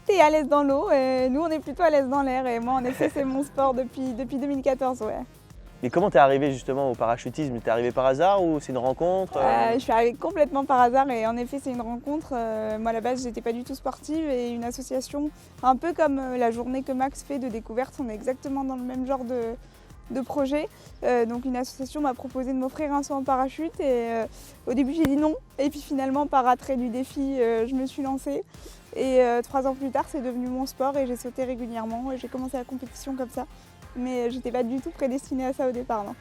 tu es à l'aise dans l'eau, et nous on est plutôt à l'aise dans l'air. Et moi en effet c'est mon sport depuis 2014. Ouais. Mais comment t'es arrivé justement au parachutisme? T'es arrivé par hasard ou c'est une rencontre? Je suis arrivée complètement par hasard et en effet c'est une rencontre. Moi à la base j'étais pas du tout sportive et une association, un peu comme la journée que Max fait de découverte, on est exactement dans le même genre de projet. Donc une association m'a proposé de m'offrir un saut en parachute et au début j'ai dit non. Et puis finalement par attrait du défi je me suis lancée. Et 3 ans plus tard c'est devenu mon sport et j'ai sauté régulièrement et j'ai commencé la compétition comme ça. Mais j'étais pas du tout prédestinée à ça au départ, non.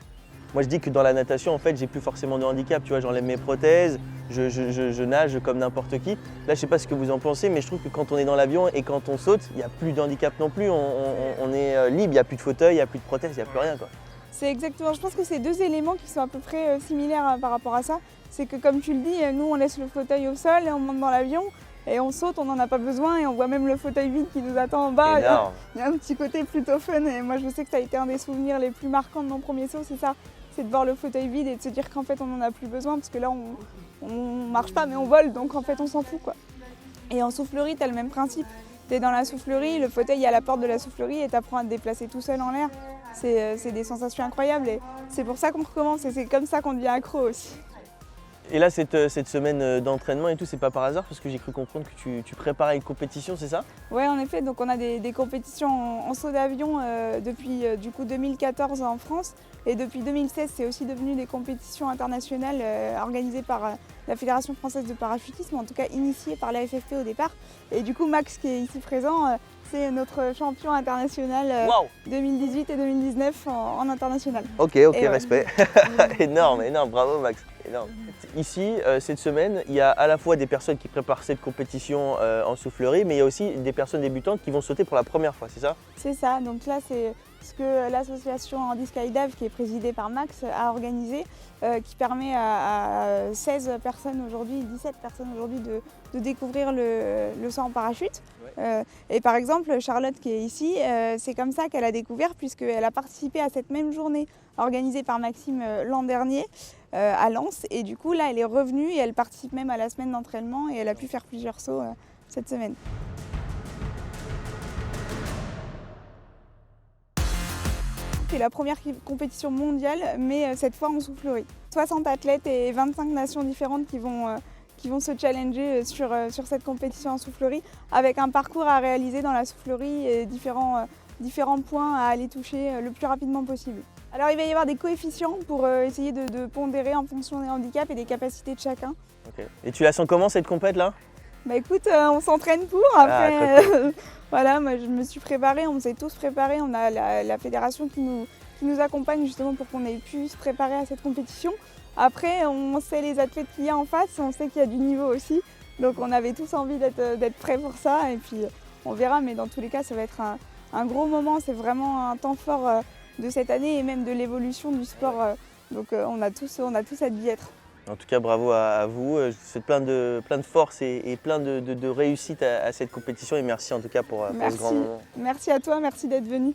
Moi je dis que dans la natation en fait j'ai plus forcément de handicap, tu vois, j'enlève mes prothèses, je nage comme n'importe qui. Là je sais pas ce que vous en pensez mais je trouve que quand on est dans l'avion et quand on saute, il n'y a plus de handicap non plus, on est libre, il n'y a plus de fauteuil, il n'y a plus de prothèses, il n'y a plus rien quoi. C'est exactement, je pense que c'est deux éléments qui sont à peu près similaires par rapport à ça. C'est que comme tu le dis, nous on laisse le fauteuil au sol et on monte dans l'avion. Et on saute, on n'en a pas besoin et on voit même le fauteuil vide qui nous attend en bas. Énorme. Il y a un petit côté plutôt fun et moi je sais que ça a été un des souvenirs les plus marquants de mon premier saut, c'est ça. C'est de voir le fauteuil vide et de se dire qu'en fait on n'en a plus besoin parce que là on marche pas mais on vole donc en fait on s'en fout quoi. Et en soufflerie tu as le même principe. Tu es dans la soufflerie, le fauteuil est à la porte de la soufflerie et tu apprends à te déplacer tout seul en l'air. C'est des sensations incroyables et c'est pour ça qu'on recommence et c'est comme ça qu'on devient accro aussi. Et là, cette semaine d'entraînement et tout, c'est pas par hasard parce que j'ai cru comprendre que tu préparais une compétition, c'est ça? Oui, en effet. Donc on a des compétitions en saut d'avion depuis du coup 2014 en France et depuis 2016, c'est aussi devenu des compétitions internationales organisées par la Fédération française de parachutisme, en tout cas initiées par la FFP au départ. Et du coup, Max qui est ici présent, c'est notre champion international 2018 et 2019 en international. Ok, et respect. Énorme, bravo Max. Énorme. Ici, cette semaine, il y a à la fois des personnes qui préparent cette compétition en soufflerie, mais il y a aussi des personnes débutantes qui vont sauter pour la première fois, c'est ça? C'est ça, donc là c'est ce que l'association Andy Skydive, qui est présidée par Max, a organisé, qui permet à 16 personnes aujourd'hui, 17 personnes aujourd'hui de découvrir le saut en parachute. Ouais. Et par exemple, Charlotte qui est ici, c'est comme ça qu'elle a découvert puisqu'elle a participé à cette même journée organisée par Maxime l'an dernier à Lens. Et du coup là elle est revenue et elle participe même à la semaine d'entraînement et elle a pu faire plusieurs sauts cette semaine. C'est la première compétition mondiale, mais cette fois en soufflerie. 60 athlètes et 25 nations différentes qui vont se challenger sur cette compétition en soufflerie, avec un parcours à réaliser dans la soufflerie et différents points à aller toucher le plus rapidement possible. Alors il va y avoir des coefficients pour essayer de pondérer en fonction des handicaps et des capacités de chacun. Okay. Et tu la sens comment cette compète là? Bah écoute, on s'entraîne pour. Après, voilà, moi je me suis préparée, on s'est tous préparés. On a la fédération qui nous accompagne justement pour qu'on ait pu se préparer à cette compétition. Après, on sait les athlètes qu'il y a en face, on sait qu'il y a du niveau aussi. Donc on avait tous envie d'être prêts pour ça. Et puis on verra, mais dans tous les cas, ça va être un gros moment. C'est vraiment un temps fort de cette année et même de l'évolution du sport. Donc on a tous hâte d'y être. En tout cas, bravo à vous. Je vous souhaite plein de force et plein de réussite à cette compétition. Et merci en tout cas pour ce grand moment. Merci à toi, merci d'être venu.